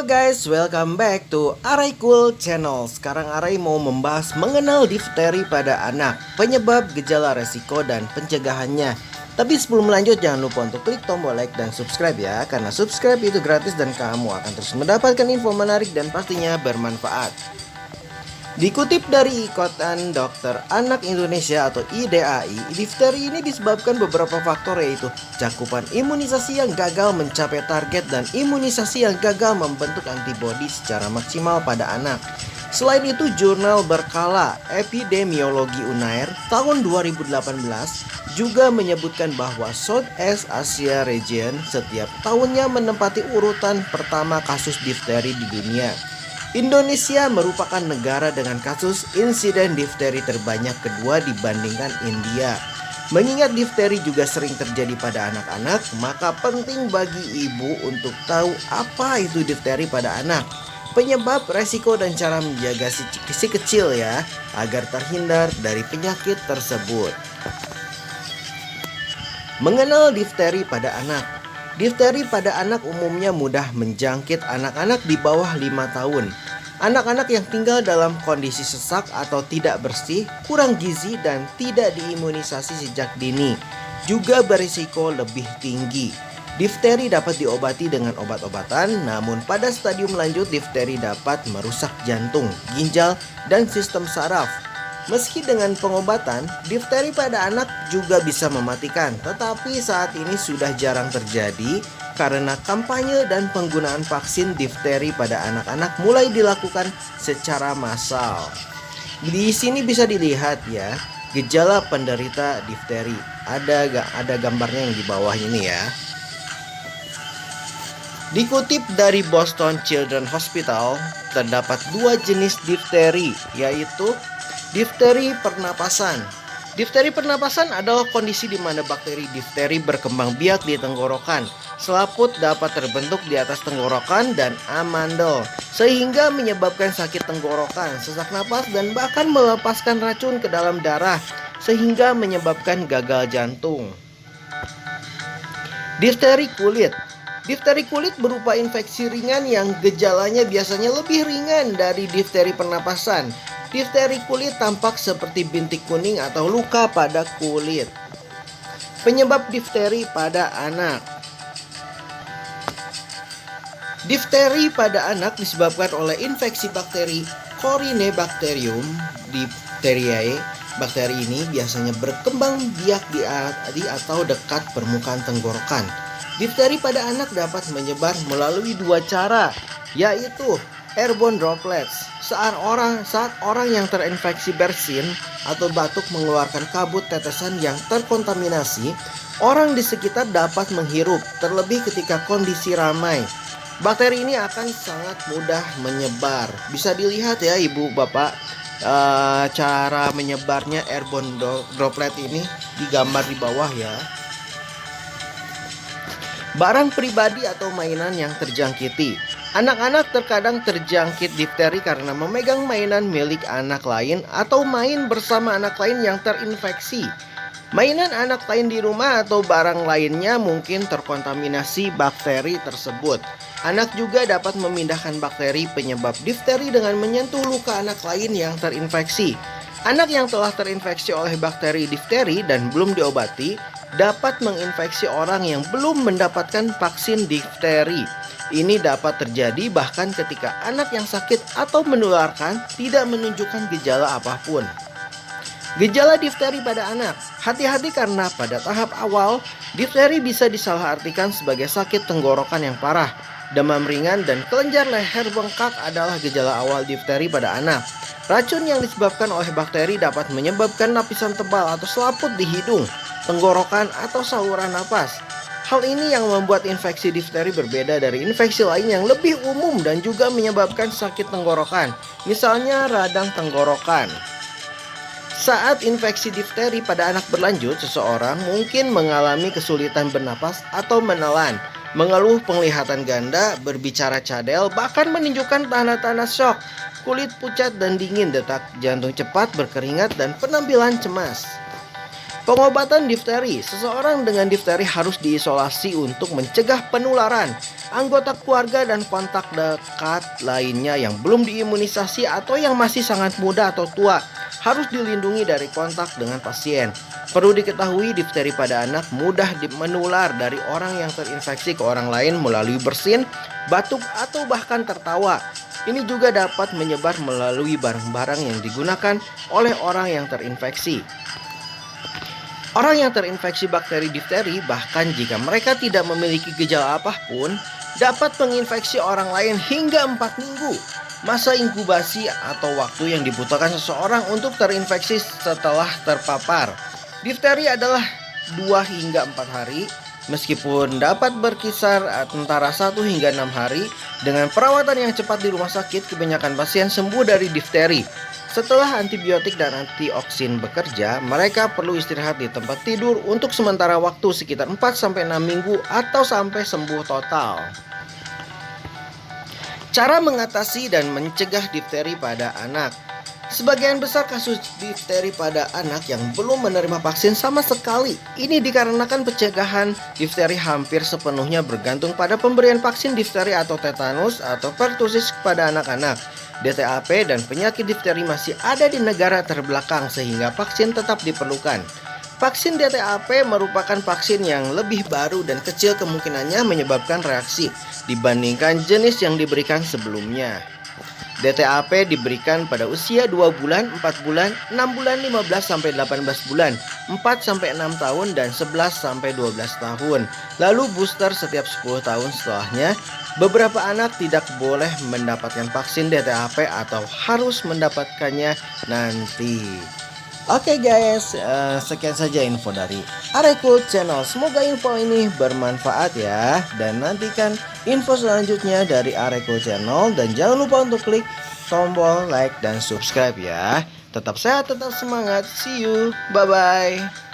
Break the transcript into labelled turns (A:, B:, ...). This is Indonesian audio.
A: guys, welcome back to Arai Cool Channel. Sekarang Arai mau membahas mengenal difteri pada anak, penyebab, gejala, resiko, dan pencegahannya. Tapi sebelum lanjut jangan lupa untuk klik tombol like dan subscribe ya, karena subscribe itu gratis dan kamu akan terus mendapatkan info menarik dan pastinya bermanfaat. Dikutip dari Ikatan Dokter Anak Indonesia atau IDAI, difteri ini disebabkan beberapa faktor, yaitu cakupan imunisasi yang gagal mencapai target dan imunisasi yang gagal membentuk antibodi secara maksimal pada anak. Selain itu, jurnal berkala Epidemiologi Unair tahun 2018 juga menyebutkan bahwa Southeast Asia Region setiap tahunnya menempati urutan pertama kasus difteri di dunia. Indonesia merupakan negara dengan kasus insiden difteri terbanyak kedua dibandingkan India. Mengingat difteri juga sering terjadi pada anak-anak, maka penting bagi ibu untuk tahu apa itu difteri pada anak, penyebab, resiko, dan cara menjaga si kecil ya, agar terhindar dari penyakit tersebut. Mengenal difteri pada anak. Difteri pada anak umumnya mudah menjangkit anak-anak di bawah 5 tahun. Anak-anak yang tinggal dalam kondisi sesak atau tidak bersih, kurang gizi, dan tidak diimunisasi sejak dini juga berisiko lebih tinggi. Difteri dapat diobati dengan obat-obatan, namun pada stadium lanjut difteri dapat merusak jantung, ginjal, dan sistem saraf. Meski dengan pengobatan, difteri pada anak juga bisa mematikan, tetapi saat ini sudah jarang terjadi karena kampanye dan penggunaan vaksin difteri pada anak-anak mulai dilakukan secara massal. Di sini bisa dilihat ya, gejala penderita difteri. Ada gambarnya yang di bawah ini ya. Dikutip dari Boston Children's Hospital, terdapat 2 jenis difteri, yaitu difteri pernapasan. Difteri pernapasan adalah kondisi di mana bakteri difteri berkembang biak di tenggorokan. Selaput dapat terbentuk di atas tenggorokan dan amandel, sehingga menyebabkan sakit tenggorokan, sesak napas, dan bahkan melepaskan racun ke dalam darah, sehingga menyebabkan gagal jantung. Difteri kulit. Difteri kulit berupa infeksi ringan yang gejalanya biasanya lebih ringan dari difteri pernapasan. Difteri kulit tampak seperti bintik kuning atau luka pada kulit. Penyebab difteri pada anak. Difteri pada anak disebabkan oleh infeksi bakteri Corynebacterium diphtheriae. Bakteri ini biasanya berkembang biak di atau dekat permukaan tenggorokan. Difteri pada anak dapat menyebar melalui 2 cara, yaitu airborne droplets. Saat orang yang terinfeksi bersin atau batuk mengeluarkan kabut tetesan yang terkontaminasi, orang di sekitar dapat menghirup, terlebih ketika kondisi ramai. Bakteri ini akan sangat mudah menyebar. Bisa dilihat ya ibu bapak, cara menyebarnya airborne droplet ini digambar di bawah ya. Barang pribadi atau mainan yang terjangkiti. Anak-anak terkadang terjangkit difteri karena memegang mainan milik anak lain atau main bersama anak lain yang terinfeksi. Mainan anak lain di rumah atau barang lainnya mungkin terkontaminasi bakteri tersebut. Anak juga dapat memindahkan bakteri penyebab difteri dengan menyentuh luka anak lain yang terinfeksi. Anak yang telah terinfeksi oleh bakteri difteri dan belum diobati dapat menginfeksi orang yang belum mendapatkan vaksin difteri. Ini dapat terjadi bahkan ketika anak yang sakit atau menularkan tidak menunjukkan gejala apapun. Gejala difteri pada anak. Hati-hati karena pada tahap awal, difteri bisa disalahartikan sebagai sakit tenggorokan yang parah. Demam ringan dan kelenjar leher bengkak adalah gejala awal difteri pada anak. Racun yang disebabkan oleh bakteri dapat menyebabkan lapisan tebal atau selaput di hidung, tenggorokan, atau saluran napas. Hal ini yang membuat infeksi difteri berbeda dari infeksi lain yang lebih umum dan juga menyebabkan sakit tenggorokan, misalnya radang tenggorokan. Saat infeksi difteri pada anak berlanjut, seseorang mungkin mengalami kesulitan bernapas atau menelan, mengeluh penglihatan ganda, berbicara cadel, bahkan menunjukkan tanda-tanda shock, kulit pucat dan dingin, detak jantung cepat, berkeringat, dan penampilan cemas. Pengobatan difteri. Seseorang dengan difteri harus diisolasi untuk mencegah penularan. Anggota keluarga dan kontak dekat lainnya yang belum diimunisasi atau yang masih sangat muda atau tua harus dilindungi dari kontak dengan pasien. Perlu diketahui, difteri pada anak mudah menular dari orang yang terinfeksi ke orang lain melalui bersin, batuk, atau bahkan tertawa. Ini juga dapat menyebar melalui barang-barang yang digunakan oleh orang yang terinfeksi. Orang yang terinfeksi bakteri difteri, bahkan jika mereka tidak memiliki gejala apapun, dapat menginfeksi orang lain hingga 4 minggu. Masa inkubasi atau waktu yang dibutuhkan seseorang untuk terinfeksi setelah terpapar difteri adalah 2 hingga 4 hari, meskipun dapat berkisar antara 1 hingga 6 hari. Dengan perawatan yang cepat di rumah sakit, kebanyakan pasien sembuh dari difteri. Setelah antibiotik dan antioksin bekerja, mereka perlu istirahat di tempat tidur untuk sementara waktu sekitar 4-6 minggu atau sampai sembuh total. Cara mengatasi dan mencegah difteri pada anak. Sebagian besar kasus difteri pada anak yang belum menerima vaksin sama sekali. Ini dikarenakan pencegahan difteri hampir sepenuhnya bergantung pada pemberian vaksin difteri atau tetanus atau pertusis kepada anak-anak. DTaP dan penyakit difteri masih ada di negara terbelakang sehingga vaksin tetap diperlukan. Vaksin DTaP merupakan vaksin yang lebih baru dan kecil kemungkinannya menyebabkan reaksi dibandingkan jenis yang diberikan sebelumnya. DTaP diberikan pada usia 2 bulan, 4 bulan, 6 bulan, 15-18 bulan, 4-6 tahun, dan 11-12 tahun. Lalu booster setiap 10 tahun setelahnya. Beberapa anak tidak boleh mendapatkan vaksin DTaP atau harus mendapatkannya nanti. Oke guys, sekian saja info dari Arecool Channel. Semoga info ini bermanfaat ya. Dan nantikan info selanjutnya dari Arecool Channel. Dan jangan lupa untuk klik tombol like dan subscribe ya. Tetap sehat, tetap semangat. See you, bye-bye.